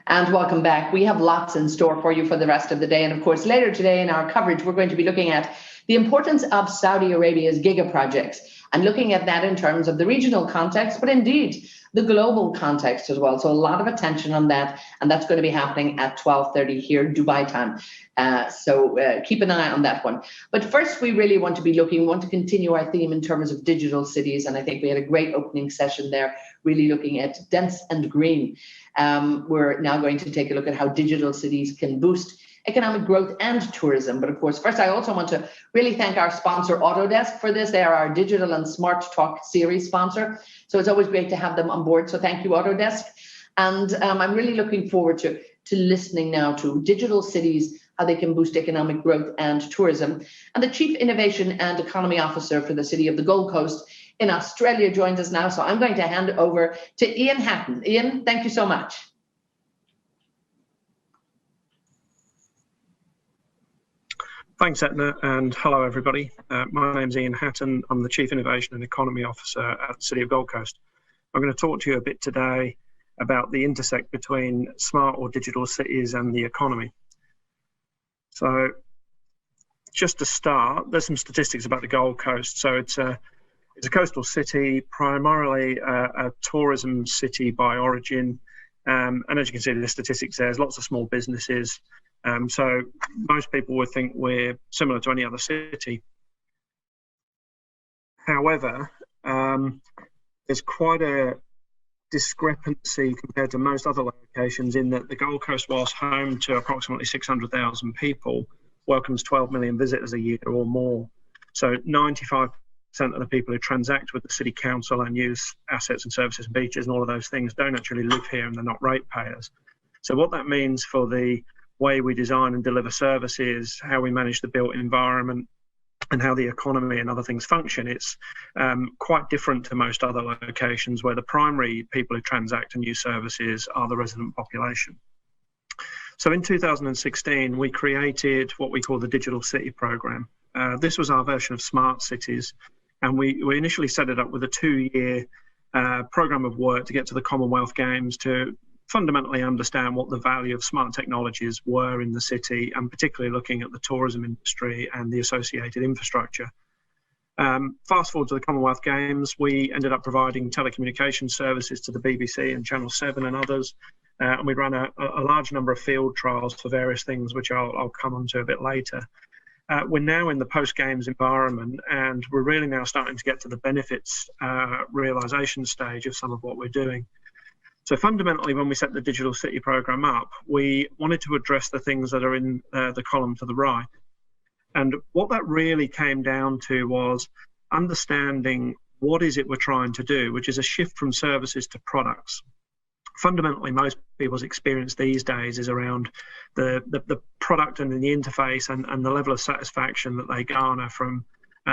And welcome back. We have lots in store for you for the rest of the day. And of course, later today in our coverage, we're going to be looking at the importance of Saudi Arabia's giga projects and looking at that in terms of the regional context, but indeed the global context as well. So a lot of attention on that. And that's going to be happening at 12:30 here, Dubai time. So keep an eye on that one. But first, we really want to continue our theme in terms of digital cities. And I think we had a great opening session there, really looking at dense and green. We're now going to take a look at how digital cities can boost economic growth and tourism. But of course, first, I also want to really thank our sponsor, Autodesk, for this. They are our digital and smart talk series sponsor. So it's always great to have them on board. So thank you, Autodesk. And I'm really looking forward to listening now to digital cities, how they can boost economic growth and tourism. And the Chief Innovation and Economy Officer for the City of the Gold Coast in Australia joins us now. So I'm going to hand over to Ian Hatton. Ian, thank you so much. Thanks, Etna, and hello, everybody. My name's Ian Hatton. I'm the Chief Innovation and Economy Officer at the City of Gold Coast. I'm going to talk to you a bit today about the intersect between smart or digital cities and the economy. So just to start, there's some statistics about the Gold Coast. So it's a coastal city, primarily a tourism city by origin. And as you can see, the statistics there's lots of small businesses. So most people would think we're similar to any other city. However, there's quite a discrepancy compared to most other locations in that the Gold Coast, whilst home to approximately 600,000 people, welcomes 12 million visitors a year or more. So 95% of the people who transact with the city council and use assets and services and beaches and all of those things don't actually live here, and they're not ratepayers. So what that means for the way we design and deliver services, how we manage the built environment, and how the economy and other things function, it's quite different to most other locations where the primary people who transact and use services are the resident population. So in 2016, we created what we call the Digital City Programme. This was our version of Smart Cities, and we initially set it up with a 2-year programme of work to get to the Commonwealth Games to fundamentally understand what the value of smart technologies were in the city, and particularly looking at the tourism industry and the associated infrastructure. Fast forward to the Commonwealth Games, we ended up providing telecommunications services to the BBC and Channel 7 and others, and we ran a large number of field trials for various things, which I'll come on to a bit later. We're now in the post-games environment, and we're really now starting to get to the benefits realisation stage of some of what we're doing. So fundamentally, when we set the Digital City Programme up, we wanted to address the things that are in the column to the right. And what that really came down to was understanding what is it we're trying to do, which is a shift from services to products. Fundamentally, most people's experience these days is around the product and the interface and the level of satisfaction that they garner from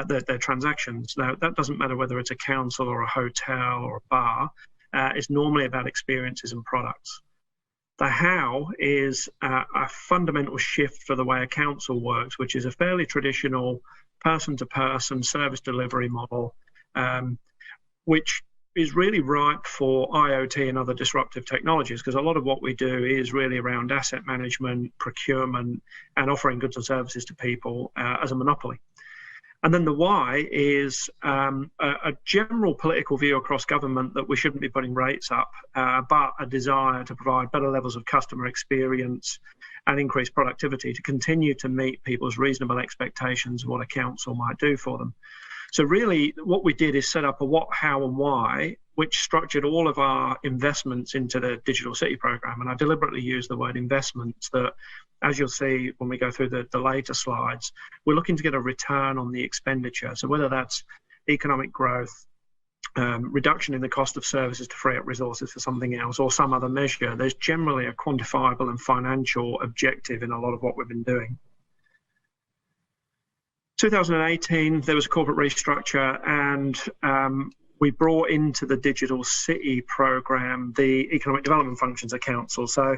their transactions. Now, that doesn't matter whether it's a council or a hotel or a bar. It's normally about experiences and products. The how is a fundamental shift for the way a council works, which is a fairly traditional person-to-person service delivery model, which is really ripe for IoT and other disruptive technologies, because a lot of what we do is really around asset management, procurement, and offering goods and services to people as a monopoly. And then the why is a general political view across government that we shouldn't be putting rates up, but a desire to provide better levels of customer experience and increase productivity to continue to meet people's reasonable expectations of what a council might do for them. So really what we did is set up a what, how and why, which structured all of our investments into the Digital City Programme. And I deliberately use the word investments that, as you'll see when we go through the later slides, we're looking to get a return on the expenditure. So whether that's economic growth, reduction in the cost of services to free up resources for something else, or some other measure, there's generally a quantifiable and financial objective in a lot of what we've been doing. 2018, there was a corporate restructure, and we brought into the Digital City Programme the Economic Development Functions of Council. So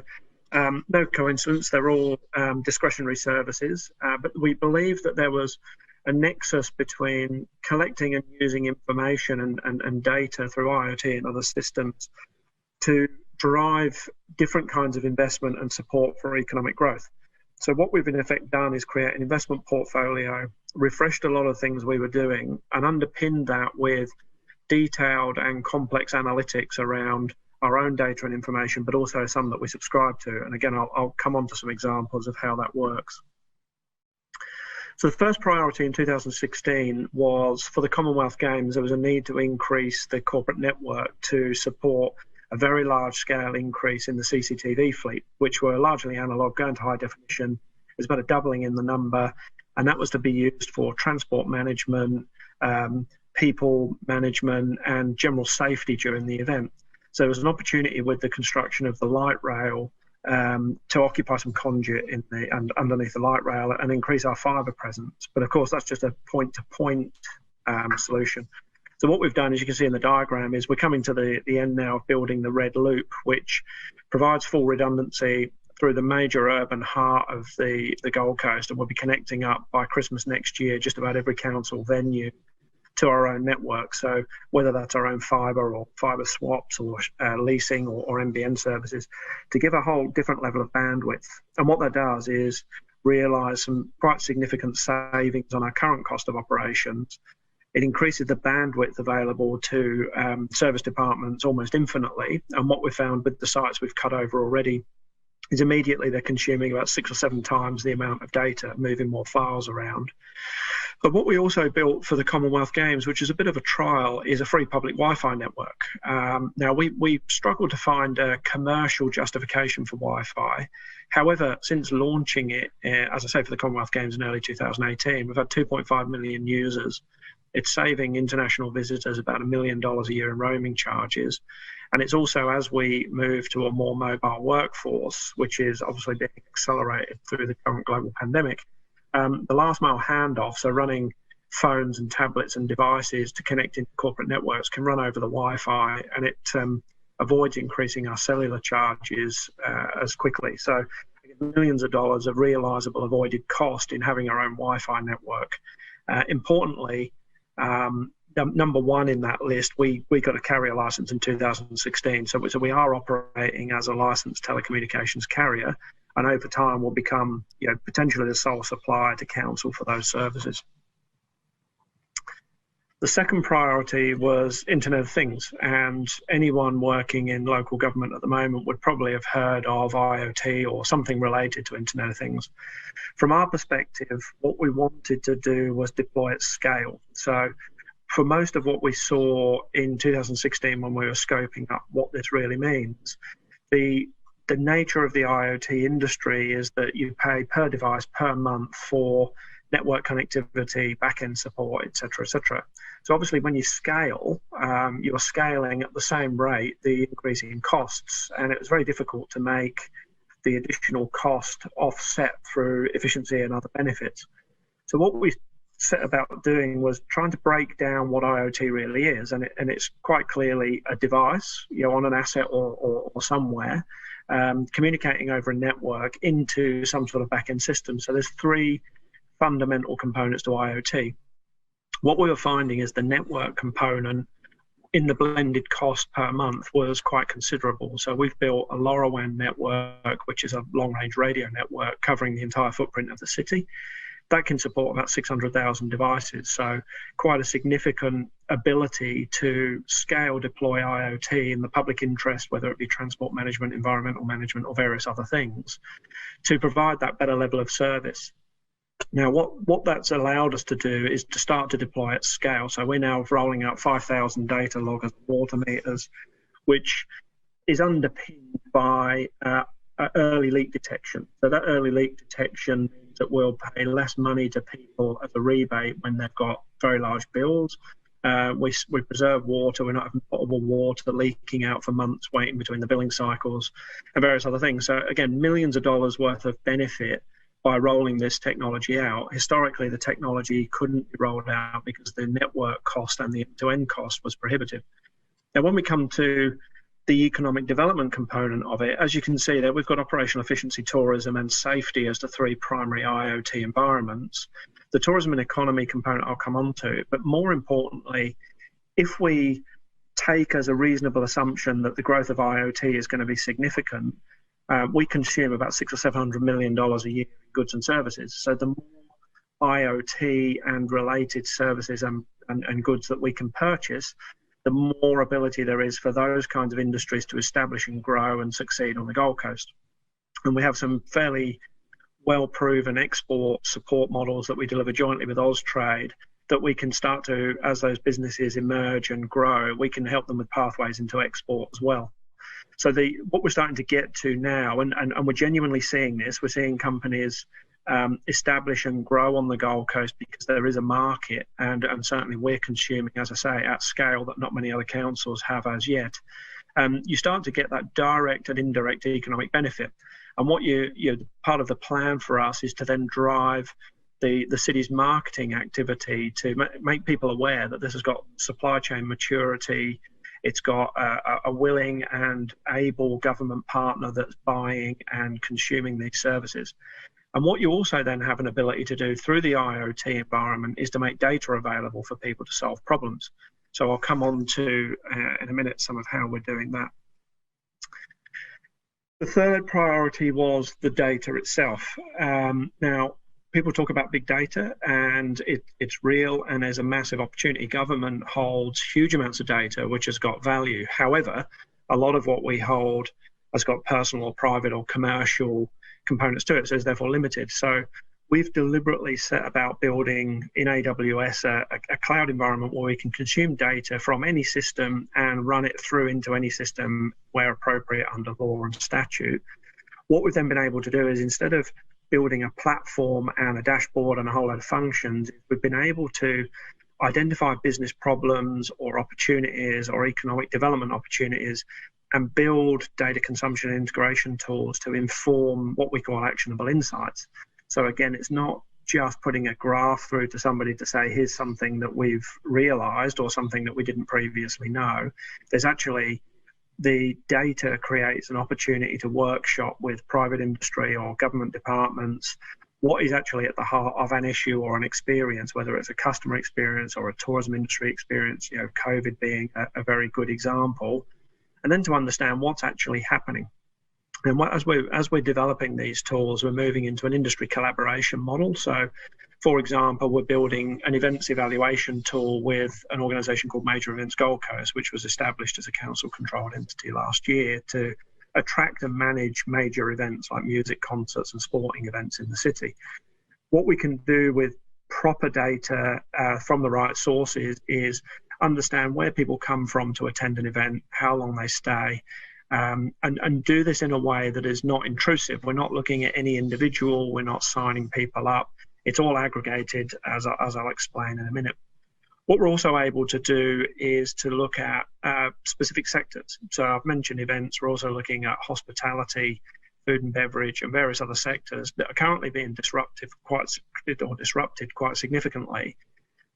no coincidence, they're all discretionary services, but we believe that there was a nexus between collecting and using information and data through IoT and other systems to drive different kinds of investment and support for economic growth. So what we've in effect done is create an investment portfolio, refreshed a lot of things we were doing, and underpinned that with detailed and complex analytics around our own data and information, but also some that we subscribe to. And again, I'll come on to some examples of how that works. So the first priority in 2016 was for the Commonwealth Games. There was a need to increase the corporate network to support a very large scale increase in the CCTV fleet, which were largely analog, going to high definition. There's about a doubling in the number, and that was to be used for transport management, people management, and general safety during the event. So there was an opportunity with the construction of the light rail to occupy some conduit in underneath the light rail and increase our fibre presence. But of course, that's just a point-to-point solution. So what we've done, as you can see in the diagram, is we're coming to the end now of building the Red Loop, which provides full redundancy through the major urban heart of the Gold Coast, and we'll be connecting up by Christmas next year just about every council venue to our own network. So whether that's our own fibre or fibre swaps or leasing or NBN services, to give a whole different level of bandwidth. And what that does is realise some quite significant savings on our current cost of operations. It increases the bandwidth available to service departments almost infinitely. And what we've found with the sites we've cut over already is immediately they're consuming about 6 or 7 times the amount of data, moving more files around. But what we also built for the Commonwealth Games, which is a bit of a trial, is a free public Wi-Fi network. Now, we struggled to find a commercial justification for Wi-Fi. However, since launching it, as I say, for the Commonwealth Games in early 2018, we've had 2.5 million users. It's saving international visitors about $1 million a year in roaming charges. And it's also, as we move to a more mobile workforce, which is obviously being accelerated through the current global pandemic, the last mile handoff, so running phones and tablets and devices to connect into corporate networks, can run over the Wi-Fi, and it avoids increasing our cellular charges as quickly. So millions of dollars of realisable avoided cost in having our own Wi-Fi network. Importantly, number one in that list, we got a carrier license in 2016. So we are operating as a licensed telecommunications carrier, and over time will become, potentially the sole supplier to council for those services. The second priority was Internet of Things, and anyone working in local government at the moment would probably have heard of IoT or something related to Internet of Things. From our perspective, what we wanted to do was deploy at scale. So for most of what we saw in 2016 when we were scoping up what this really means, the nature of the IoT industry is that you pay per device per month for network connectivity, back-end support, et cetera, et cetera. So obviously when you scale, you're scaling at the same rate the increase in costs, and it was very difficult to make the additional cost offset through efficiency and other benefits. So what we set about doing was trying to break down what IoT really is, and it's quite clearly a device, on an asset or somewhere, communicating over a network into some sort of back-end system. So there's 3 fundamental components to IoT. What we were finding is the network component in the blended cost per month was quite considerable. So we've built a LoRaWAN network, which is a long-range radio network covering the entire footprint of the city. That can support about 600,000 devices. So quite a significant ability to scale deploy IoT in the public interest, whether it be transport management, environmental management, or various other things, to provide that better level of service. Now, what that's allowed us to do is to start to deploy at scale. So we're now rolling out 5,000 data loggers, water meters, which is underpinned by early leak detection. So that early leak detection means that we'll pay less money to people as a rebate when they've got very large bills. We preserve water. We're not having potable water leaking out for months waiting between the billing cycles and various other things. So again, millions of dollars worth of benefit by rolling this technology out. Historically, the technology couldn't be rolled out because the network cost and the end-to-end cost was prohibitive. Now, when we come to the economic development component of it, as you can see there, we've got operational efficiency, tourism, and safety as the 3 primary IoT environments. The tourism and economy component I'll come on to, but more importantly, if we take as a reasonable assumption that the growth of IoT is going to be significant, we consume about $600 or $700 million a year in goods and services. So the more IoT and related services and goods that we can purchase, the more ability there is for those kinds of industries to establish and grow and succeed on the Gold Coast. And we have some fairly well-proven export support models that we deliver jointly with Austrade that we can start to, as those businesses emerge and grow, we can help them with pathways into export as well. So what we're starting to get to now, and we're genuinely seeing this, we're seeing companies establish and grow on the Gold Coast because there is a market, and certainly we're consuming, as I say, at scale that not many other councils have as yet. You start to get that direct and indirect economic benefit. And what part of the plan for us is to then drive the city's marketing activity to make people aware that this has got supply chain maturity. It's got a willing and able government partner that's buying and consuming these services. And what you also then have an ability to do through the IoT environment is to make data available for people to solve problems. So I'll come on to, in a minute, some of how we're doing that. The third priority was the data itself. Now, people talk about big data, and it's real, and there's a massive opportunity. Government holds huge amounts of data, which has got value. However, a lot of what we hold has got personal or private or commercial components to it, so it's therefore limited. So we've deliberately set about building in AWS a cloud environment where we can consume data from any system and run it through into any system where appropriate under law and statute. What we've then been able to do is, instead of building a platform and a dashboard and a whole lot of functions, we've been able to identify business problems or opportunities or economic development opportunities and build data consumption and integration tools to inform what we call actionable insights. So again, it's not just putting a graph through to somebody to say, here's something that we've realized or something that we didn't previously know. There's actually, the data creates an opportunity to workshop with private industry or government departments what is actually at the heart of an issue or an experience, whether it's a customer experience or a tourism industry experience, COVID being a very good example, and then to understand what's actually happening. And as we're developing these tools, we're moving into an industry collaboration model. So, for example, we're building an events evaluation tool with an organisation called Major Events Gold Coast, which was established as a council-controlled entity last year to attract and manage major events like music concerts and sporting events in the city. What we can do with proper data from the right sources is understand where people come from to attend an event, how long they stay, and do this in a way that is not intrusive. We're not looking at any individual, we're not signing people up. It's all aggregated, as I'll explain in a minute. What we're also able to do is to look at specific sectors. So I've mentioned events, we're also looking at hospitality, food and beverage, and various other sectors that are currently being disrupted quite significantly.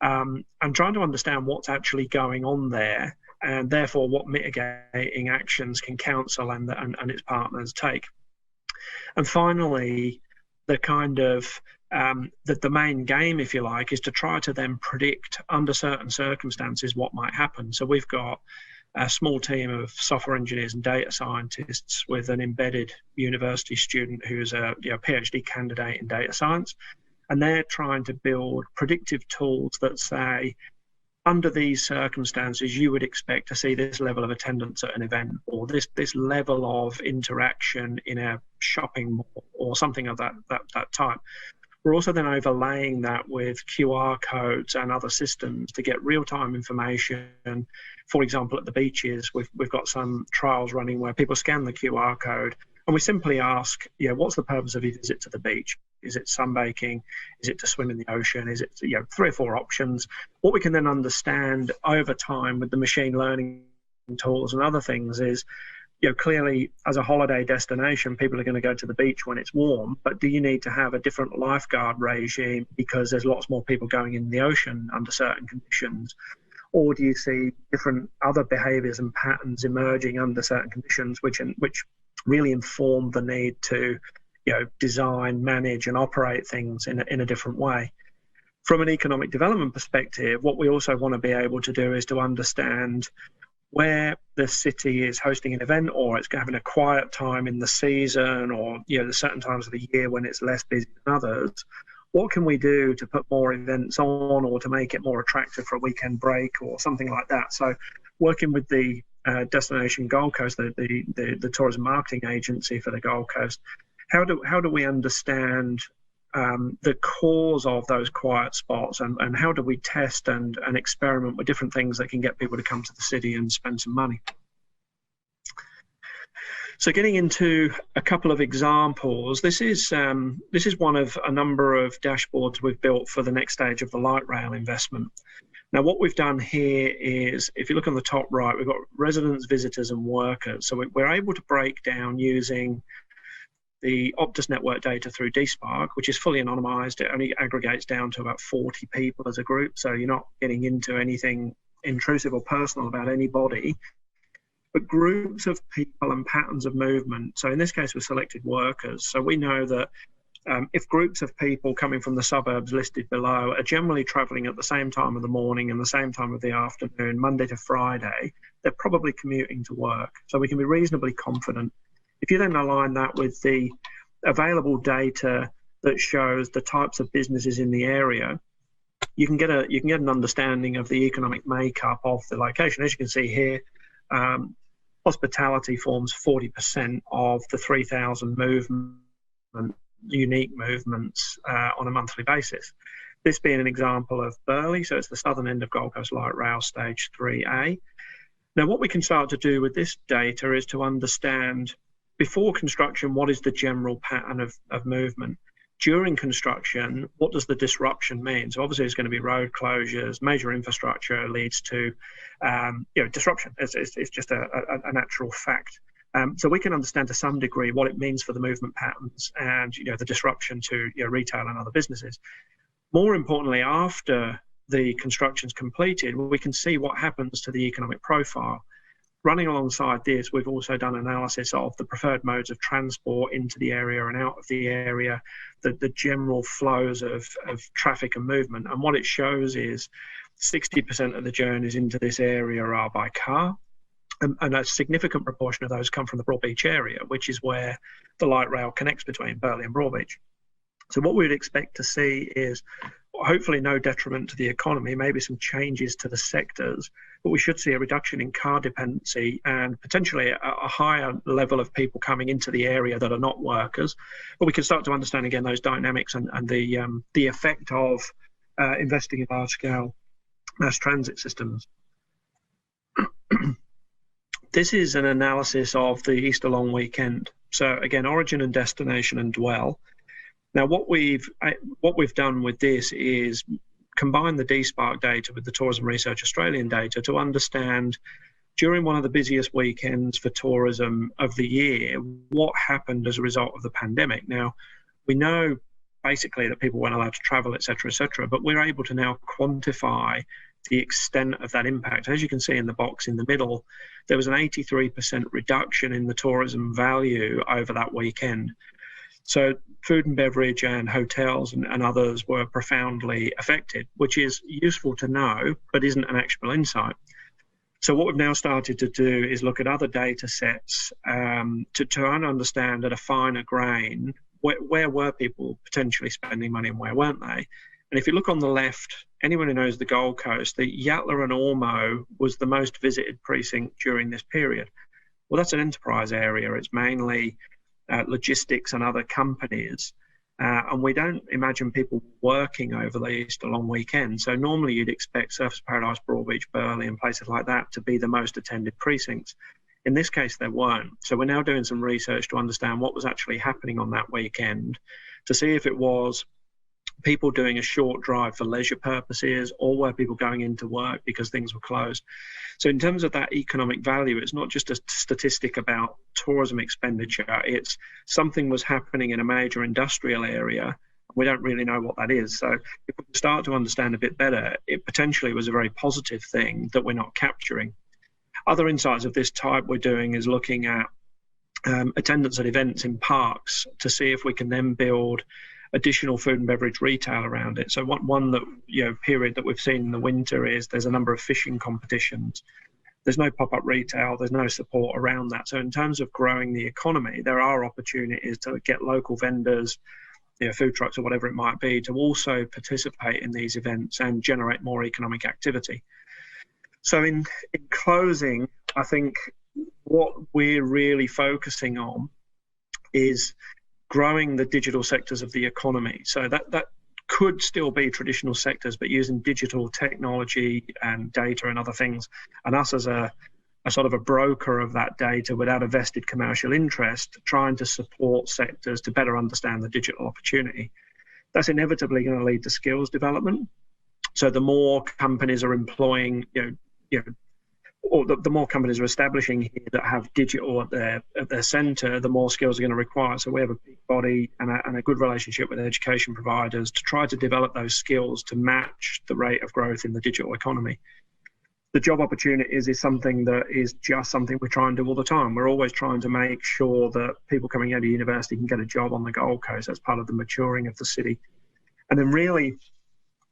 And trying to understand what's actually going on there, and therefore what mitigating actions can council and its partners take. And finally, the kind of the main game, if you like, is to try to then predict under certain circumstances what might happen. So we've got a small team of software engineers and data scientists with an embedded university student who's a PhD candidate in data science. And they're trying to build predictive tools that say, under these circumstances, you would expect to see this level of attendance at an event, or this level of interaction in a shopping mall, or something of that type. We're also then overlaying that with QR codes and other systems to get real-time information. For example, at the beaches, we've got some trials running where people scan the QR code, and we simply ask, what's the purpose of your visit to the beach? Is it sunbaking? Is it to swim in the ocean? Is it, 3 or 4 options? What we can then understand over time with the machine learning tools and other things is, clearly as a holiday destination, people are going to go to the beach when it's warm, but do you need to have a different lifeguard regime because there's lots more people going in the ocean under certain conditions? Or do you see different other behaviours and patterns emerging under certain conditions, which really inform the need to design, manage and operate things in a different way? From an economic development perspective, what we also want to be able to do is to understand where the city is hosting an event, or it's having a quiet time in the season, or there's certain times of the year when it's less busy than others. What can we do to put more events on, or to make it more attractive for a weekend break or something like that? So working with the Destination Gold Coast, the tourism marketing agency for the Gold Coast, how do we understand the cause of those quiet spots, and how do we test and experiment with different things that can get people to come to the city and spend some money? So getting into a couple of examples, this is one of a number of dashboards we've built for the next stage of the light rail investment. Now, what we've done here is, if you look on the top right, we've got residents, visitors, and workers. So we're able to break down using the Optus network data through DSpark, which is fully anonymized. It only aggregates down to about 40 people as a group, so you're not getting into anything intrusive or personal about anybody, but groups of people and patterns of movement. So in this case, we selected workers. So we know that if groups of people coming from the suburbs listed below are generally travelling at the same time of the morning and the same time of the afternoon, Monday to Friday, they're probably commuting to work. So we can be reasonably confident. If you then align that with the available data that shows the types of businesses in the area, you can get an understanding of the economic makeup of the location. As you can see here, hospitality forms 40% of the 3,000 unique movements on a monthly basis. This being an example of Burleigh, so it's the southern end of Gold Coast Light Rail Stage 3A. Now, what we can start to do with this data is to understand, before construction, what is the general pattern of movement? During construction, what does the disruption mean? So obviously there's going to be road closures, major infrastructure leads to disruption. It's just a natural fact. So we can understand to some degree what it means for the movement patterns and the disruption to retail and other businesses. More importantly, after the construction's completed, we can see what happens to the economic profile. Running alongside this, we've also done analysis of the preferred modes of transport into the area and out of the area, the general flows of traffic and movement. And what it shows is 60% of the journeys into this area are by car, and a significant proportion of those come from the Broadbeach area, which is where the light rail connects between Burleigh and Broadbeach. So what we'd expect to see is hopefully no detriment to the economy, maybe some changes to the sectors, but we should see a reduction in car dependency and potentially a higher level of people coming into the area that are not workers. But we can start to understand again those dynamics and the effect of investing in large-scale mass transit systems. This is an analysis of the Easter long weekend. So again, origin and destination and dwell. Now, what we've done with this is combine the DSpark data with the Tourism Research Australian data to understand, during one of the busiest weekends for tourism of the year, what happened as a result of the pandemic. Now, we know basically that people weren't allowed to travel, et cetera, but we're able to now quantify the extent of that impact. As you can see in the box in the middle, there was an 83% reduction in the tourism value over that weekend. So food and beverage and hotels and others were profoundly affected, which is useful to know, but isn't an actionable insight. So what we've now started to do is look at other data sets to try and understand at a finer grain, where were people potentially spending money and where weren't they? And if you look on the left, anyone who knows the Gold Coast, the Yatala and Ormeau was the most visited precinct during this period. Well, that's an enterprise area. It's mainly logistics and other companies. And we don't imagine people working over the Easter long weekend. So normally you'd expect Surfers Paradise, Broadbeach, Burleigh and places like that to be the most attended precincts. In this case, there weren't. So we're now doing some research to understand what was actually happening on that weekend, to see if it was people doing a short drive for leisure purposes, or were people going into work because things were closed. So in terms of that economic value, it's not just a statistic about tourism expenditure, it's something was happening in a major industrial area. We don't really know what that is. So if we start to understand a bit better, it potentially was a very positive thing that we're not capturing. Other insights of this type we're doing is looking at attendance at events in parks to see if we can then build additional food and beverage retail around it. So one that period that we've seen in the winter is there's a number of fishing competitions. there's no pop-up retail, there's no support around that. So in terms of growing the economy, there are opportunities to get local vendors, food trucks or whatever it might be, to also participate in these events and generate more economic activity. So in closing, I think what we're really focusing on is growing the digital sectors of the economy. So that could still be traditional sectors, but using digital technology and data and other things, and us as a sort of a broker of that data without a vested commercial interest, trying to support sectors to better understand the digital opportunity. That's inevitably going to lead to skills development. So the more companies are employing, or the more companies are establishing here that have digital at their centre, the more skills are going to require. So we have a big body and a good relationship with education providers to try to develop those skills to match the rate of growth in the digital economy. The job opportunities is something that is just something we try and do all the time. We're always trying to make sure that people coming out of university can get a job on the Gold Coast. That's part of the maturing of the city. And then really,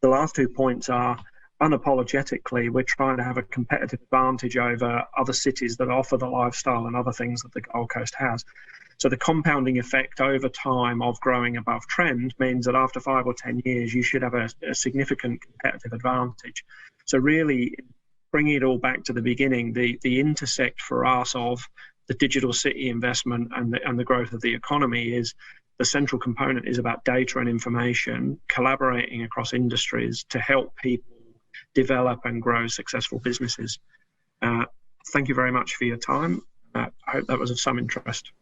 the last 2 points are, unapologetically, we're trying to have a competitive advantage over other cities that offer the lifestyle and other things that the Gold Coast has. So the compounding effect over time of growing above trend means that after 5 or 10 years, you should have a significant competitive advantage. So really, bringing it all back to the beginning, the intersect for us of the digital city investment and the growth of the economy is the central component is about data and information, collaborating across industries to help people develop and grow successful businesses. Thank you very much for your time. I hope that was of some interest.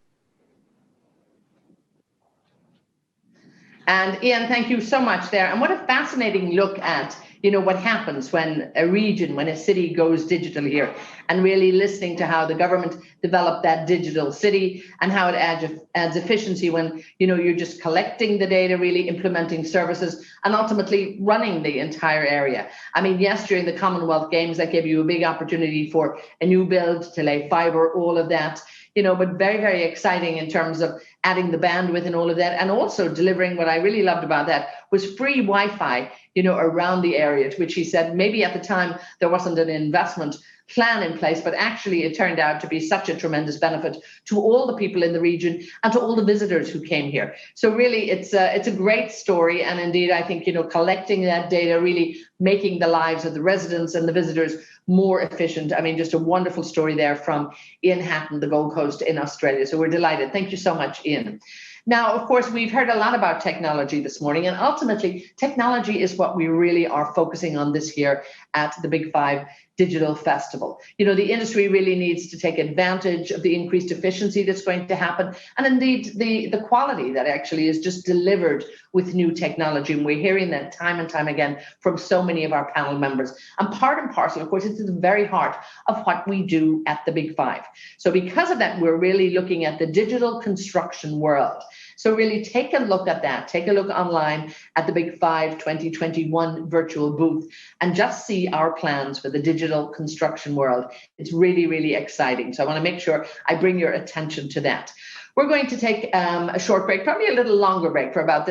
And Ian, thank you so much there. And what a fascinating look at, what happens when a region, when a city goes digital here, and really listening to how the government developed that digital city and how it adds efficiency when, you're just collecting the data, really implementing services and ultimately running the entire area. I mean, yes, during the Commonwealth Games, that gave you a big opportunity for a new build to lay fibre, all of that. But very, very exciting in terms of adding the bandwidth and all of that, and also delivering what I really loved about that was free Wi-Fi, around the area, to which he said maybe at the time there wasn't an investment plan in place, but actually it turned out to be such a tremendous benefit to all the people in the region and to all the visitors who came here. So really, it's a great story, and indeed, I think collecting that data, really making the lives of the residents and the visitors more efficient. I mean, just a wonderful story there from Ian Hatton, the Gold Coast in Australia. So we're delighted. Thank you so much, Ian. Now, of course, we've heard a lot about technology this morning, and ultimately, technology is what we really are focusing on this year at the Big Five Digital Festival. The industry really needs to take advantage of the increased efficiency that's going to happen, and indeed the quality that actually is just delivered with new technology. And we're hearing that time and time again from so many of our panel members. And part and parcel, of course, it's at the very heart of what we do at the Big Five. So because of that, we're really looking at the digital construction world. So really take a look at that. Take a look online at the Big Five 2021 virtual booth and just see our plans for the digital construction world. It's really, really exciting. So I want to make sure I bring your attention to that. We're going to take a short break, probably a little longer break for about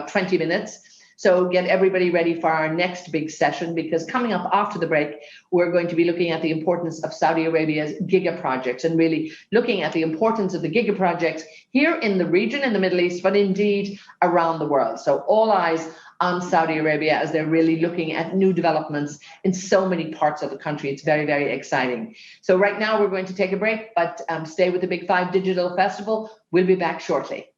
20 minutes. So get everybody ready for our next big session, because coming up after the break, we're going to be looking at the importance of Saudi Arabia's giga projects and really looking at the importance of the giga projects here in the region, in the Middle East, but indeed around the world. So all eyes on Saudi Arabia as they're really looking at new developments in so many parts of the country. It's very, very exciting. So right now we're going to take a break, but stay with the Big Five Digital Festival. We'll be back shortly.